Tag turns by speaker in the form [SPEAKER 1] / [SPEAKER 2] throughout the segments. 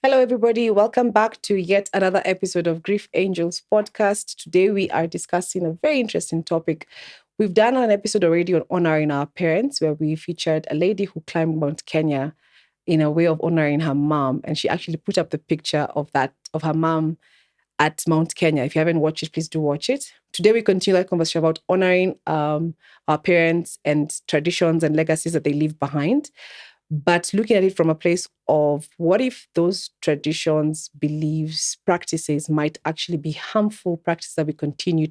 [SPEAKER 1] Hello, everybody. Welcome back to yet another episode of Grief Angels podcast. Today, we are discussing a very interesting topic. We've done an episode already on honoring our parents, where we featured a lady who climbed Mount Kenya in a way of honoring her mom. And she actually put up the picture of her mom at Mount Kenya. If you haven't watched it, please do watch it. Today, we continue that conversation about honoring our parents and traditions and legacies that they leave behind. But looking at it from a place of what if those traditions, beliefs, practices might actually be harmful practices that we continue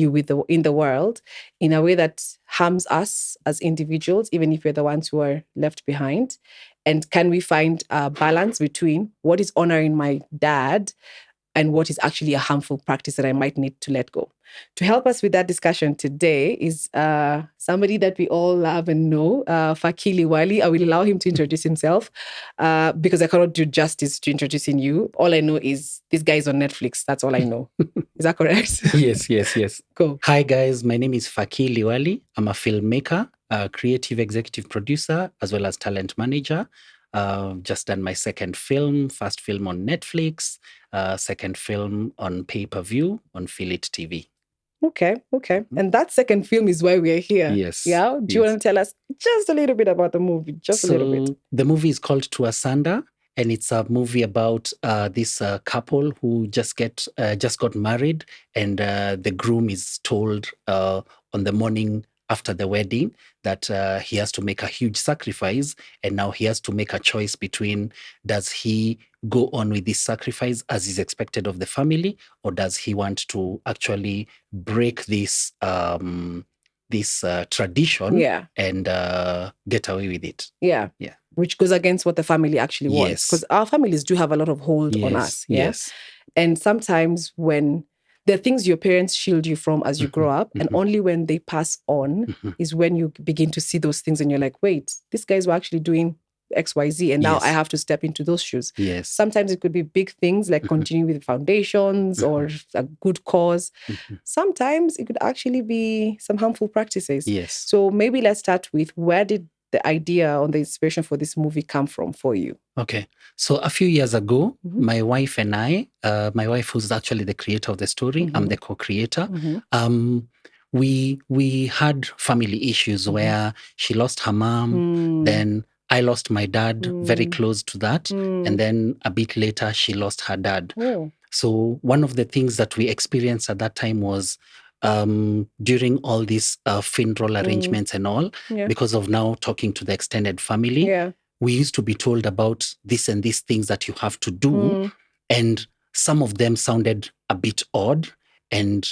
[SPEAKER 1] with in the world in a way that harms us as individuals, even if we're the ones who are left behind. And can we find a balance between what is honoring my dad and what is actually a harmful practice that I might need to let go? To help us with that discussion today is somebody that we all love and know, Fakii Liwali. I will allow him to introduce himself because I cannot do justice to introducing you. All I know is this guy is on Netflix. That's all I know. Is that correct?
[SPEAKER 2] Yes.
[SPEAKER 1] Cool.
[SPEAKER 2] Hi, guys. My name is Fakii Liwali. I'm a filmmaker, a creative executive producer, as well as talent manager. Just done my second film, first film on Netflix, second film on pay-per-view on Feel It TV.
[SPEAKER 1] Okay. And that second film is why we're here.
[SPEAKER 2] Yes.
[SPEAKER 1] Yeah? Do you want to tell us just a little bit about the movie? Just a little bit.
[SPEAKER 2] The movie is called To Asunder, and it's a movie about this couple who just got married, and the groom is told on the morning after the wedding that he has to make a huge sacrifice, and now he has to make a choice between, does he go on with this sacrifice as is expected of the family, or does he want to actually break this tradition and get away with it?
[SPEAKER 1] Yeah. Which goes against what the family actually wants. Because our families do have a lot of hold on us.
[SPEAKER 2] Yes.
[SPEAKER 1] And sometimes when there are things your parents shield you from as you grow up, and only when they pass on is when you begin to see those things and you're like, wait, these guys were actually doing XYZ, and now I have to step into those shoes.
[SPEAKER 2] Yes.
[SPEAKER 1] Sometimes it could be big things like continuing with foundations or a good cause. Sometimes it could actually be some harmful practices.
[SPEAKER 2] Yes.
[SPEAKER 1] So maybe let's start with, where did the idea or the inspiration for this movie come from for you?
[SPEAKER 2] Okay. So a few years ago, my wife and I, my wife who's actually the creator of the story, I'm the co-creator, we had family issues where she lost her mom, then I lost my dad, very close to that, and then a bit later she lost her dad. So one of the things that we experienced at that time was during all these funeral arrangements and all, because of now talking to the extended family, we used to be told about this and these things that you have to do, and some of them sounded a bit odd, and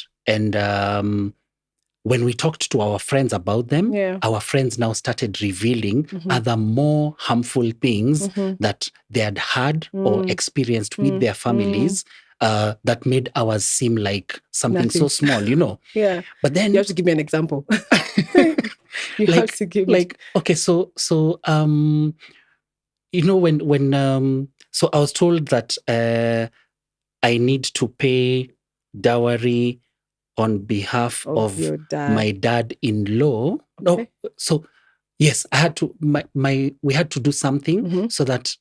[SPEAKER 2] when we talked to our friends about them, our friends now started revealing other more harmful things that they had had or experienced with their families, that made ours seem like something so small, But then
[SPEAKER 1] you have to give me an example. You have to give
[SPEAKER 2] me. Okay, so when so I was told that I need to pay dowry on behalf of my dad-in-law.
[SPEAKER 1] Okay.
[SPEAKER 2] No, so yes, I had to. We had to do something so that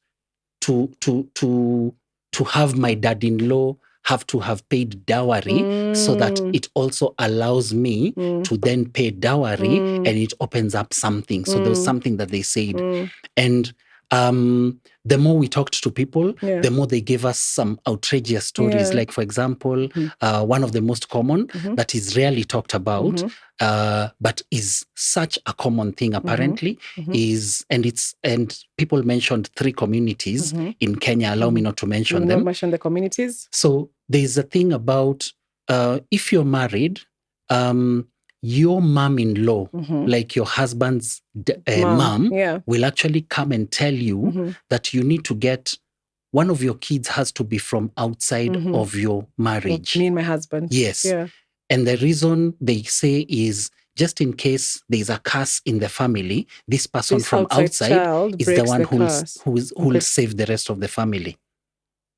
[SPEAKER 2] to have my dad-in-law have to have paid dowry, so that it also allows me to then pay dowry, and it opens up something. So there was something that they said, and the more we talked to people, the more they gave us some outrageous stories. Like, for example, one of the most common that is rarely talked about, but is such a common thing apparently, is, and people mentioned 3 communities in Kenya. Allow me not to mention them.
[SPEAKER 1] Not mention the communities.
[SPEAKER 2] So there's a thing about if you're married, your mom-in-law, like your husband's mom, will actually come and tell you that you need to get, one of your kids has to be from outside of your marriage.
[SPEAKER 1] Me and my husband.
[SPEAKER 2] Yes.
[SPEAKER 1] Yeah.
[SPEAKER 2] And the reason they say is, just in case there's a curse in the family, this person from outside is the one who will save the rest of the family.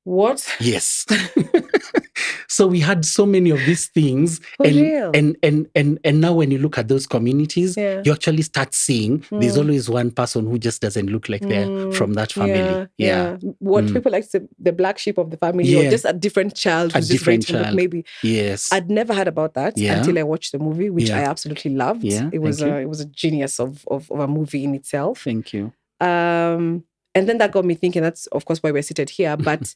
[SPEAKER 1] What?
[SPEAKER 2] Yes. So we had so many of these things.
[SPEAKER 1] For real.
[SPEAKER 2] And now when you look at those communities,
[SPEAKER 1] Yeah.
[SPEAKER 2] you actually start seeing there's always one person who just doesn't look like they're from that family.
[SPEAKER 1] Yeah. What people like to say, the black sheep of the family,
[SPEAKER 2] Yeah.
[SPEAKER 1] or just a different child who's
[SPEAKER 2] A
[SPEAKER 1] just very
[SPEAKER 2] different
[SPEAKER 1] different. But
[SPEAKER 2] child.
[SPEAKER 1] maybe
[SPEAKER 2] Yes.
[SPEAKER 1] I'd never heard about that
[SPEAKER 2] Yeah.
[SPEAKER 1] until I watched the movie, which
[SPEAKER 2] Yeah.
[SPEAKER 1] I absolutely loved.
[SPEAKER 2] Yeah,
[SPEAKER 1] It was
[SPEAKER 2] thank you.
[SPEAKER 1] it was a genius of a movie in itself.
[SPEAKER 2] Thank you.
[SPEAKER 1] And then that got me thinking, that's of course why we're seated here. But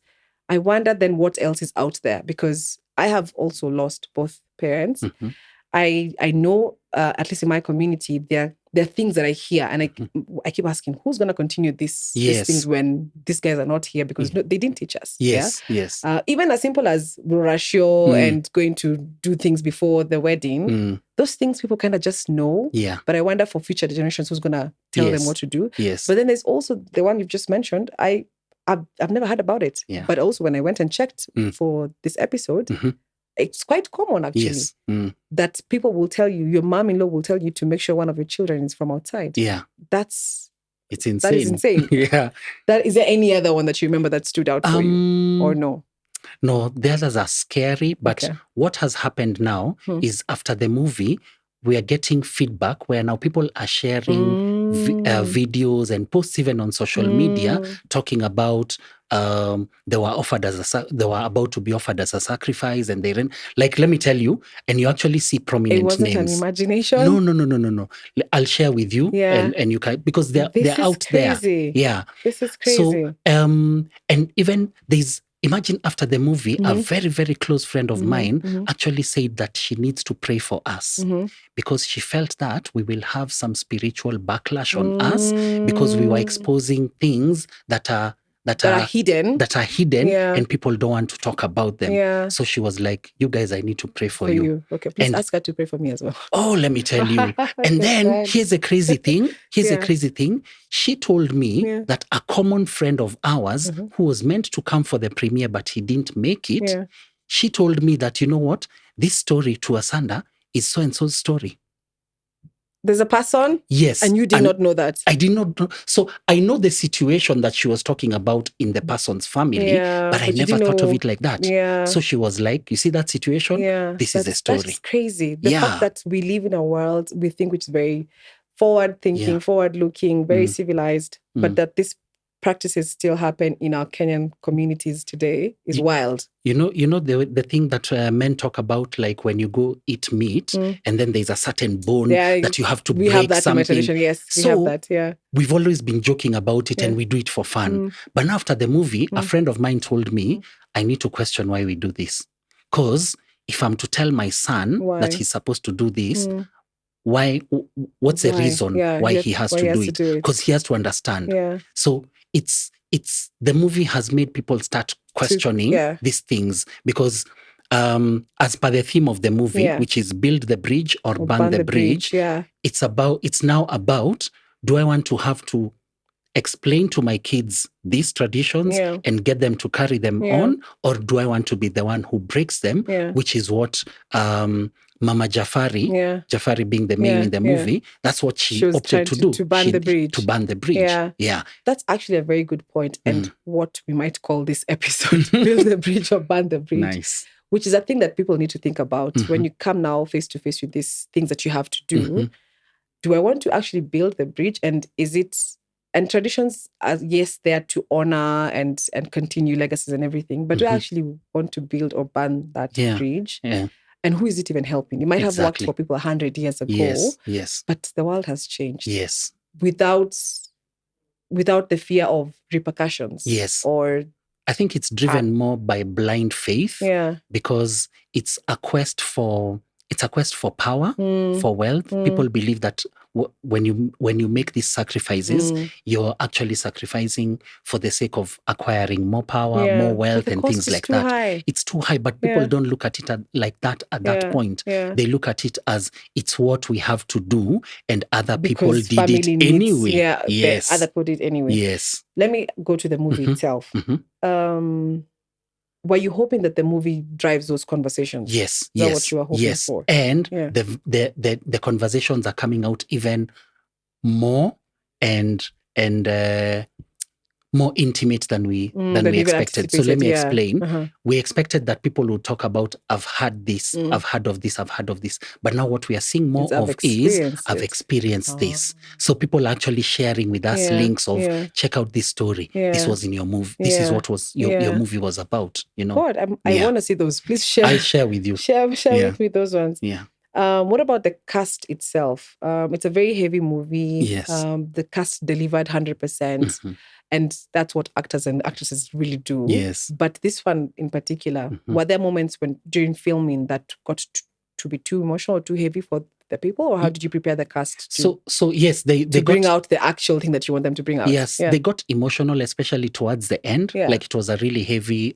[SPEAKER 1] I wonder then what else is out there, because I have also lost both parents.
[SPEAKER 2] Mhm.
[SPEAKER 1] I know, at least in my community, there are things that I hear, and I keep asking, who's going to continue these
[SPEAKER 2] Yes.
[SPEAKER 1] things when these guys are not here, because no, they didn't teach us.
[SPEAKER 2] Yes,
[SPEAKER 1] Yeah?
[SPEAKER 2] yes.
[SPEAKER 1] Even as simple as ratio and going to do things before the wedding, those things people kind of just know.
[SPEAKER 2] Yeah.
[SPEAKER 1] But I wonder for future generations who's going to tell them what to do.
[SPEAKER 2] Yes.
[SPEAKER 1] But then there's also the one you've just mentioned. I've never heard about it.
[SPEAKER 2] Yeah.
[SPEAKER 1] But also when I went and checked for this episode, it's quite common actually.
[SPEAKER 2] Yes.
[SPEAKER 1] That people will tell you, your mom-in-law will tell you to make sure one of your children is from outside.
[SPEAKER 2] Yeah.
[SPEAKER 1] It's insane.
[SPEAKER 2] That is insane. Yeah.
[SPEAKER 1] Is there any other one that you remember that stood out for you, or no?
[SPEAKER 2] No, the others are scary. But what has happened now is after the movie, we are getting feedback where now people are sharing videos and posts even on social media talking about they were about to be offered as a sacrifice, and they ran. Like, let me tell you, and you actually see prominent names.
[SPEAKER 1] It wasn't an imagination?
[SPEAKER 2] No. I'll share with you, and you can, because they're out
[SPEAKER 1] crazy.
[SPEAKER 2] there. Yeah.
[SPEAKER 1] This is crazy.
[SPEAKER 2] So and even imagine after the movie, a very, very close friend of mine actually said that she needs to pray for us because she felt that we will have some spiritual backlash on us because we were exposing things that are hidden, and people don't want to talk about them.
[SPEAKER 1] Yeah.
[SPEAKER 2] So she was like, you guys, I need to pray for you.
[SPEAKER 1] Okay, please ask her to pray for me as well.
[SPEAKER 2] Oh, let me tell you. And then here's a crazy thing. She told me that a common friend of ours who was meant to come for the premiere, but he didn't make it. She told me that, you know what? This story to Asunder is so-and-so's story.
[SPEAKER 1] There's a person?
[SPEAKER 2] Yes.
[SPEAKER 1] And you did not know that?
[SPEAKER 2] I did not know. So I know the situation that she was talking about in the person's family, but I never thought of it like that.
[SPEAKER 1] Yeah.
[SPEAKER 2] So she was like, you see that situation? This is the story.
[SPEAKER 1] That's crazy. The fact that we live in a world we think which is very forward-thinking, forward-looking, very civilized, but that these practices still happen in our Kenyan communities today is wild.
[SPEAKER 2] You know the thing that men talk about, like when you go eat meat and then there's a certain bone that you have to break something. We have that in my tradition,
[SPEAKER 1] yes. We have that, yeah.
[SPEAKER 2] We've always been joking about it and we do it for fun. But now after the movie, a friend of mine told me, I need to question why we do this. Because if I'm to tell my son that he's supposed to do this, what's the reason why he has to do it? Because he has to understand.
[SPEAKER 1] Yeah.
[SPEAKER 2] So it's the movie has made people start questioning these things, because as per the theme of the movie, which is build the bridge or burn the bridge, it's now about, do I want to have to explain to my kids these traditions and get them to carry them on, or do I want to be the one who breaks them, which is what Mama Jafari being the main in the movie, that's what she opted to do.
[SPEAKER 1] To burn the bridge.
[SPEAKER 2] To burn the bridge. Yeah.
[SPEAKER 1] That's actually a very good point. And what we might call this episode, build the bridge or burn the bridge.
[SPEAKER 2] Nice.
[SPEAKER 1] Which is a thing that people need to think about when you come now face to face with these things that you have to do. Do I want to actually build the bridge? And and traditions are, yes, they are to honor and continue legacies and everything, but do I actually want to build or burn that bridge?
[SPEAKER 2] Yeah.
[SPEAKER 1] And who is it even helping? It might have worked for people 100 years ago,
[SPEAKER 2] yes,
[SPEAKER 1] but the world has changed.
[SPEAKER 2] Yes.
[SPEAKER 1] Without the fear of repercussions.
[SPEAKER 2] Yes.
[SPEAKER 1] Or
[SPEAKER 2] I think it's driven more by blind faith.
[SPEAKER 1] Yeah.
[SPEAKER 2] Because it's a quest for power, for wealth. People believe that when you make these sacrifices, you're actually sacrificing for the sake of acquiring more power, more wealth, and things like that.
[SPEAKER 1] High.
[SPEAKER 2] It's too high, but people don't look at it like that at that point.
[SPEAKER 1] Yeah.
[SPEAKER 2] They look at it as it's what we have to do, and other people did it anyway.
[SPEAKER 1] Yes, other people did anyway.
[SPEAKER 2] Yes.
[SPEAKER 1] Let me go to the movie itself. Were you hoping that the movie drives those conversations?
[SPEAKER 2] Yes.
[SPEAKER 1] Is that what you were hoping for?
[SPEAKER 2] And the conversations are coming out even more and more intimate than we expected. So let me explain. We expected that people would talk about, I've had this, I've heard of this, I've heard of this. But now what we are seeing more of is, I've experienced this. So people are actually sharing with us links of, check out this story. This was in your movie. This is what was your movie was about.
[SPEAKER 1] God, I want to see those. Please share.
[SPEAKER 2] I'll share with you.
[SPEAKER 1] Share with me those ones.
[SPEAKER 2] Yeah.
[SPEAKER 1] What about the cast itself? It's a very heavy movie.
[SPEAKER 2] Yes.
[SPEAKER 1] The cast delivered 100%. And that's what actors and actresses really do.
[SPEAKER 2] Yes.
[SPEAKER 1] But this one in particular, were there moments when during filming that got to be too emotional or too heavy for the people? Or how did you prepare the cast to,
[SPEAKER 2] so yes, they
[SPEAKER 1] bring out the actual thing that you want them to bring out?
[SPEAKER 2] Yes, they got emotional, especially towards the end.
[SPEAKER 1] Yeah.
[SPEAKER 2] Like it was a really heavy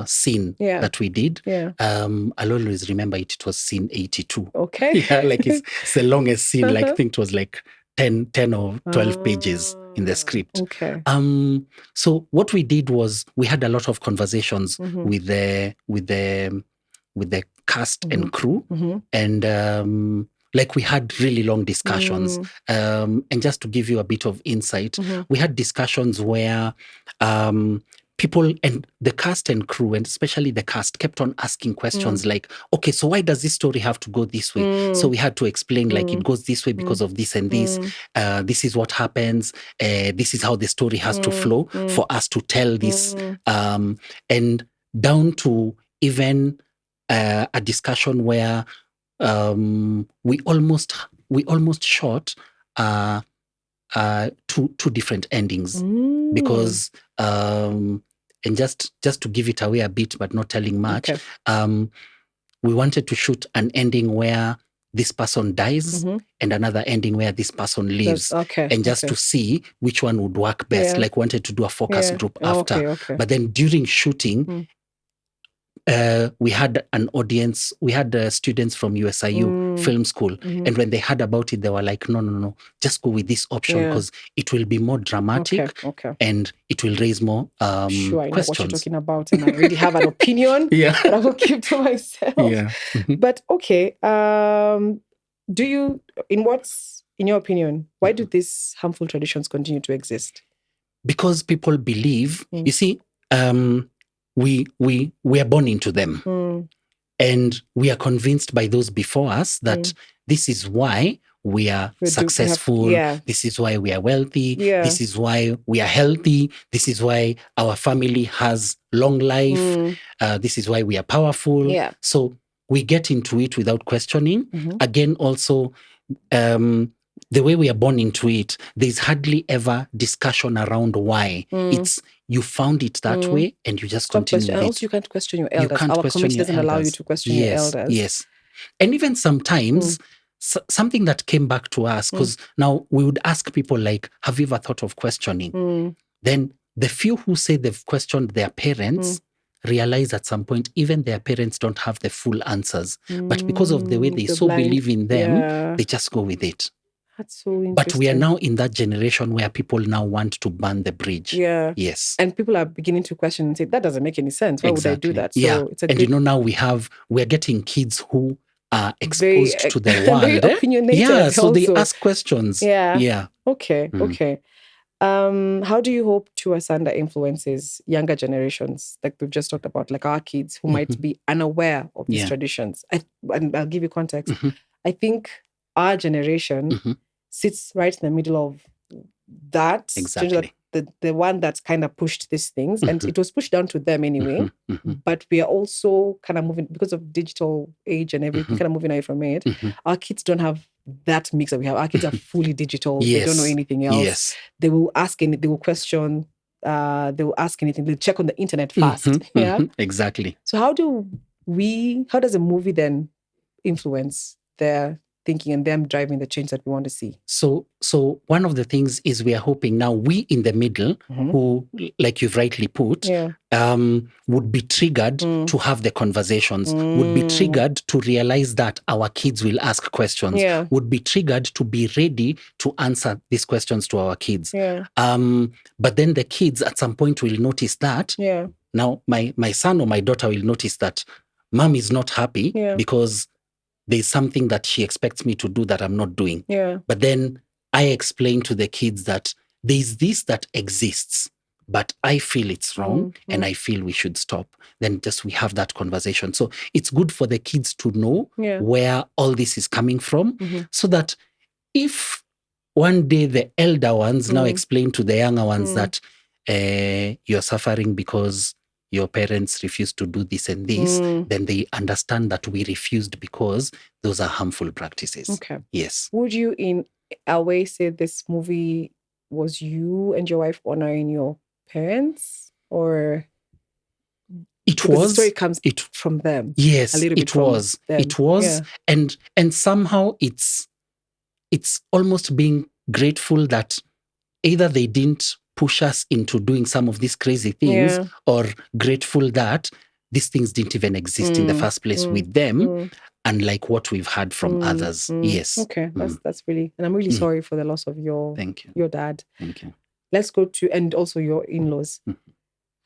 [SPEAKER 2] scene that we did.
[SPEAKER 1] Yeah.
[SPEAKER 2] I'll always remember it. It was scene 82.
[SPEAKER 1] Okay.
[SPEAKER 2] Yeah, like it's the longest scene. Like I think it was like 10 or 12 pages in the script.
[SPEAKER 1] Okay.
[SPEAKER 2] So what we did was we had a lot of conversations with the cast and crew, and like we had really long discussions. And just to give you a bit of insight, we had discussions where people and the cast and crew, and especially the cast, kept on asking questions like, okay, so why does this story have to go this way? So we had to explain like it goes this way because of this and this. This is what happens. This is how the story has to flow for us to tell this. And down to even a discussion where we almost shot two different endings because and just to give it away a bit but not telling much, we wanted to shoot an ending where this person dies and another ending where this person lives, and just to see which one would work best. Like wanted to do a focus group after. But then during shooting, we had an audience, we had students from USIU Film School, and when they heard about it, they were like, no, just go with this option because it will be more dramatic and it will raise more
[SPEAKER 1] sure, I know
[SPEAKER 2] questions.
[SPEAKER 1] what you're talking about, and I already have an opinion, but I will keep to myself.
[SPEAKER 2] Yeah.
[SPEAKER 1] But okay, do you, in your opinion, why do these harmful traditions continue to exist?
[SPEAKER 2] Because people believe, you see, we are born into them, and we are convinced by those before us that this is why we are successful. This is why we are wealthy. This is why we are healthy. This is why our family has long life. This is why we are powerful. So we get into it without questioning. Again, also, the way we are born into it, there's hardly ever discussion around why. It's you found it that way and you just continue with
[SPEAKER 1] and
[SPEAKER 2] it.
[SPEAKER 1] also you can't question your elders. Our community doesn't allow you to question your elders.
[SPEAKER 2] Yes. And even sometimes something that came back to us, because now we would ask people like, have you ever thought of questioning? Then the few who say they've questioned their parents realize at some point even their parents don't have the full answers. But because of the way they believe in them, they just go with it.
[SPEAKER 1] That's so interesting.
[SPEAKER 2] But we are now in that generation where people now want to burn the bridge. Yes.
[SPEAKER 1] And people are beginning to question and say, that doesn't make any sense. Why would I do that?
[SPEAKER 2] So it's and now we're getting kids who are exposed to the world.
[SPEAKER 1] Very opinionated.
[SPEAKER 2] So they ask questions.
[SPEAKER 1] Okay. How do you hope to Asunder influences younger generations, like we've just talked about, like our kids who might be unaware of these traditions? And I'll give you context. I think our generation sits right in the middle of that.
[SPEAKER 2] Exactly.
[SPEAKER 1] The one that's kind of pushed these things, and it was pushed down to them anyway. But we are also kind of moving, because of digital age and everything, kind of moving away from it. Our kids don't have that mix that we have. Our kids are fully digital. They don't know anything else. They will ask anything, they will question, they will ask anything, they'll check on the internet fast.
[SPEAKER 2] Exactly.
[SPEAKER 1] So how does a movie then influence their thinking and them driving the change that we want to see?
[SPEAKER 2] So one of the things is we are hoping now we in the middle, who, like you've rightly put, would be triggered to have the conversations, would be triggered to realize that our kids will ask questions, would be triggered to be ready to answer these questions to our kids. But then the kids at some point will notice that now my son or my daughter will notice that mom is not happy because there's something that she expects me to do that I'm not doing. But then I explain to the kids that there's this that exists, but I feel it's wrong and I feel we should stop, then just we have that conversation. So it's good for the kids to know where all this is coming from, so that if one day the elder ones now explain to the younger ones that you're suffering because your parents refused to do this and this, then they understand that we refused because those are harmful practices.
[SPEAKER 1] Okay.
[SPEAKER 2] Yes.
[SPEAKER 1] Would you in a way say this movie was you and your wife honoring your parents, or the story comes from them?
[SPEAKER 2] Yes,
[SPEAKER 1] a little bit
[SPEAKER 2] it was. And somehow it's almost being grateful that either they didn't push us into doing some of these crazy things, or grateful that these things didn't even exist in the first place with them, unlike what we've had from others. Yes.
[SPEAKER 1] Okay, that's really, and I'm really sorry for the loss of your dad.
[SPEAKER 2] Thank you.
[SPEAKER 1] Let's go to, and also your in-laws.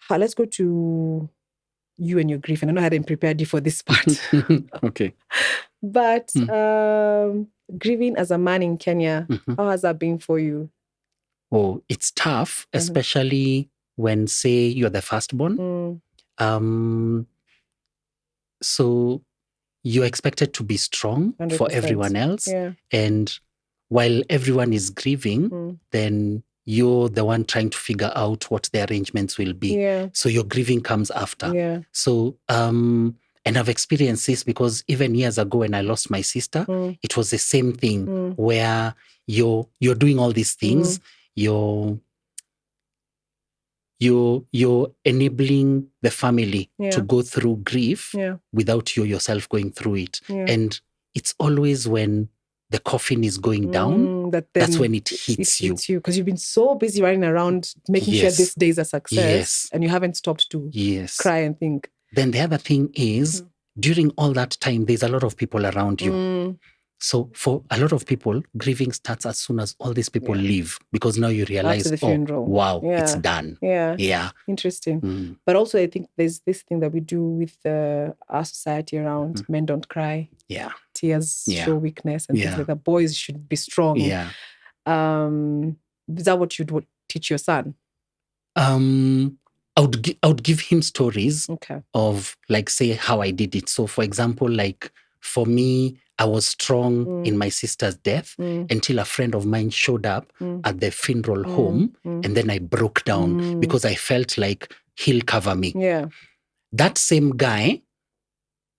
[SPEAKER 1] Let's go to you and your grief. And I know I hadn't prepared you for this part.
[SPEAKER 2] Okay.
[SPEAKER 1] But grieving as a man in Kenya, how has that been for you?
[SPEAKER 2] Oh, it's tough, especially when, say, you're the firstborn. So you're expected to be strong 100%. For everyone else. And while everyone is grieving, then you're the one trying to figure out what the arrangements will be. So your grieving comes after. So, and I've experienced this because even years ago when I lost my sister, it was the same thing where you're doing all these things. You're enabling the family to go through grief without you yourself going through it. And it's always when the coffin is going down, that's when it hits you.
[SPEAKER 1] Because you've been so busy running around making sure this day is a success, and you haven't stopped to cry and think.
[SPEAKER 2] Then the other thing is, during all that time, there's a lot of people around you. So for a lot of people, grieving starts as soon as all these people leave, because now you realize, it's done. Yeah.
[SPEAKER 1] Interesting. But also I think there's this thing that we do with our society around men don't cry.
[SPEAKER 2] Yeah.
[SPEAKER 1] Tears show weakness and things like that. Boys should be strong.
[SPEAKER 2] Yeah.
[SPEAKER 1] Is that what you'd teach your son?
[SPEAKER 2] I would give him stories of, like, say, how I did it. So for example, like for me, I was strong in my sister's death until a friend of mine showed up at the funeral home, and then I broke down because I felt like he'll cover me.
[SPEAKER 1] Yeah.
[SPEAKER 2] That same guy,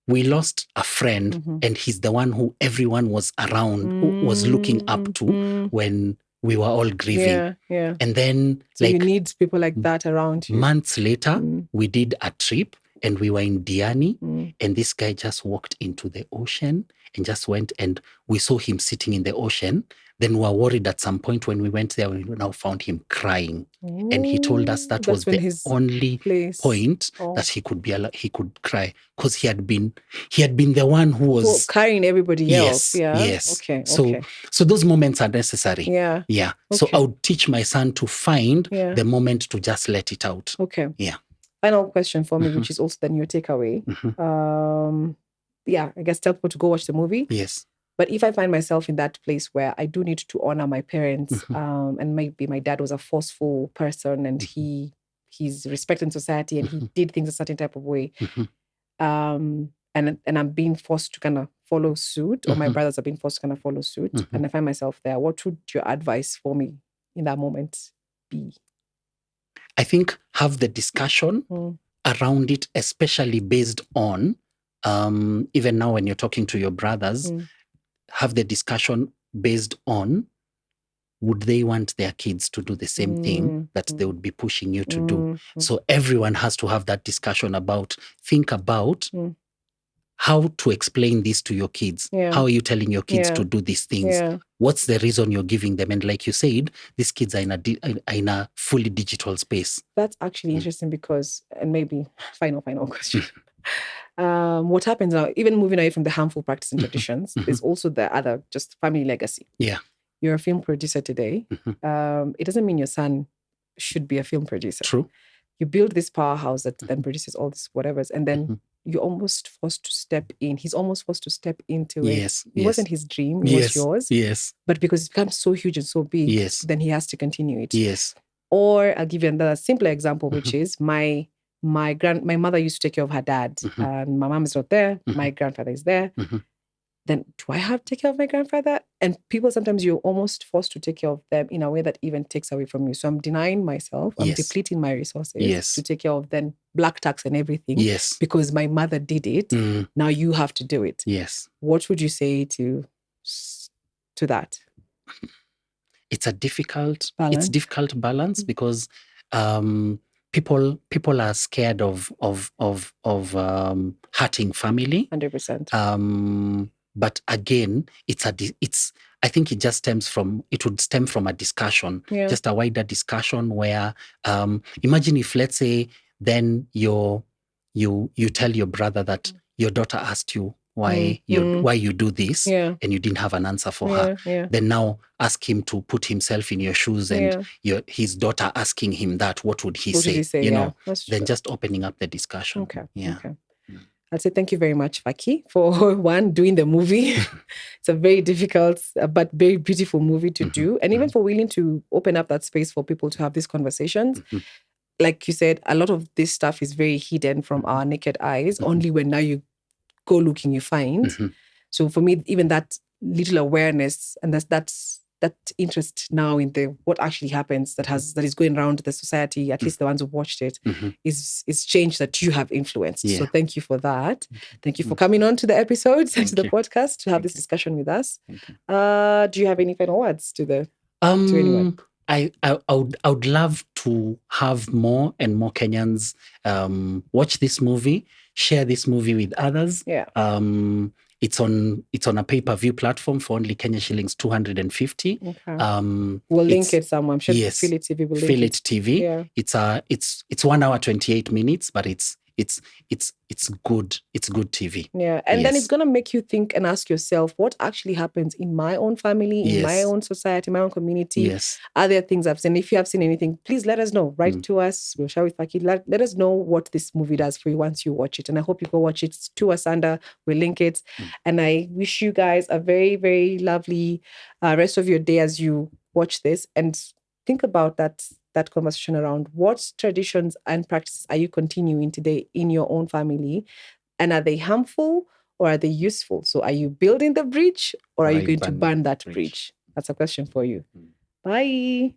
[SPEAKER 2] we lost a friend, and he's the one who everyone was around, was looking up to when we were all grieving.
[SPEAKER 1] Yeah.
[SPEAKER 2] And then,
[SPEAKER 1] so you need people like that around you.
[SPEAKER 2] Months later, we did a trip and we were in Diani, and this guy just walked into the ocean and just went, and we saw him sitting in the ocean. Then we were worried at some point when we went there, we now found him crying. And he told us that was the only point that he could cry, because he had been the one who was
[SPEAKER 1] carrying everybody else.
[SPEAKER 2] Yes.
[SPEAKER 1] Okay.
[SPEAKER 2] So those moments are necessary.
[SPEAKER 1] Yeah.
[SPEAKER 2] Okay. So I would teach my son to find the moment to just let it out.
[SPEAKER 1] Okay.
[SPEAKER 2] Yeah.
[SPEAKER 1] Final question for me, which is also then your takeaway. I guess tell people to go watch the movie.
[SPEAKER 2] Yes.
[SPEAKER 1] But if I find myself in that place where I do need to honor my parents, and maybe my dad was a forceful person and he's respected in society and he did things a certain type of way, and I'm being forced to kind of follow suit, or my brothers are being forced to kind of follow suit, and I find myself there, what would your advice for me in that moment be?
[SPEAKER 2] I think have the discussion around it, especially based on, even now when you're talking to your brothers, have the discussion based on, would they want their kids to do the same thing that they would be pushing you to do? So everyone has to have that discussion think about how to explain this to your kids. How are you telling your kids to do these things? What's the reason you're giving them? And like you said, these kids are in a fully digital space.
[SPEAKER 1] That's actually interesting because, and maybe final question. What happens now, even moving away from the harmful practice and traditions, there's also the other, just family legacy.
[SPEAKER 2] Yeah.
[SPEAKER 1] You're a film producer today. It doesn't mean your son should be a film producer.
[SPEAKER 2] True.
[SPEAKER 1] You build this powerhouse that then produces all this whatevers, and then you're almost forced to step in. He's almost forced to step into it.
[SPEAKER 2] Yes.
[SPEAKER 1] It wasn't his dream, it was yours.
[SPEAKER 2] Yes.
[SPEAKER 1] But because it becomes so huge and so big,
[SPEAKER 2] Yes.
[SPEAKER 1] then he has to continue it.
[SPEAKER 2] Yes.
[SPEAKER 1] Or I'll give you another simpler example, which is my mother used to take care of her dad, and my mom is not there. My grandfather is there. Then do I have to take care of my grandfather? And people, sometimes you're almost forced to take care of them in a way that even takes away from you. So I'm denying myself. I'm depleting my resources to take care of then black tax and everything.
[SPEAKER 2] Yes.
[SPEAKER 1] Because my mother did it. Now you have to do it.
[SPEAKER 2] Yes.
[SPEAKER 1] What would you say to that?
[SPEAKER 2] It's a difficult
[SPEAKER 1] balance.
[SPEAKER 2] Because people are scared of hurting family.
[SPEAKER 1] 100%.
[SPEAKER 2] But again, I think it would stem from a discussion, just a wider discussion where imagine if, let's say, then you tell your brother that your daughter asked you why you do this, and you didn't have an answer for her. Then now ask him to put himself in your shoes, and his daughter asking him that, what would he say? You know, then just opening up the discussion.
[SPEAKER 1] Okay. I'd say thank you very much, Fakii, for doing the movie. It's a very difficult but very beautiful movie to do. And even for willing to open up that space for people to have these conversations. Like you said, a lot of this stuff is very hidden from our naked eyes. Only when now you go looking, you find. So for me, even that little awareness and that interest now in what actually happens that is going around the society, at least the ones who watched it, is change that you have influenced. So thank you for that. Thank you for coming on to the episodes, to the podcast, to have this discussion with us. Do you have any final words to anyone?
[SPEAKER 2] I would love to have more and more Kenyans watch this movie, share this movie with others. It's on a pay-per-view platform for only Kenya shillings 250.
[SPEAKER 1] Okay. We'll link it somewhere. I'm sure Feel It TV will link
[SPEAKER 2] Feel It TV. Yeah. It's 1 hour 28 minutes, but it's good. It's good TV.
[SPEAKER 1] Yeah. And then it's gonna make you think and ask yourself, what actually happens in my own family, in my own society, my own community?
[SPEAKER 2] Yes.
[SPEAKER 1] Are there things I've seen? If you have seen anything, please let us know. Write to us. We'll share with Fakii. Let us know what this movie does for you once you watch it. And I hope you go watch it. It's to Asunder. We'll link it. And I wish you guys a very, very lovely rest of your day as you watch this. And think about that conversation around what traditions and practices are you continuing today in your own family, and are they harmful or are they useful? So are you building the bridge or are you going to burn that bridge? That's a question for you. Bye.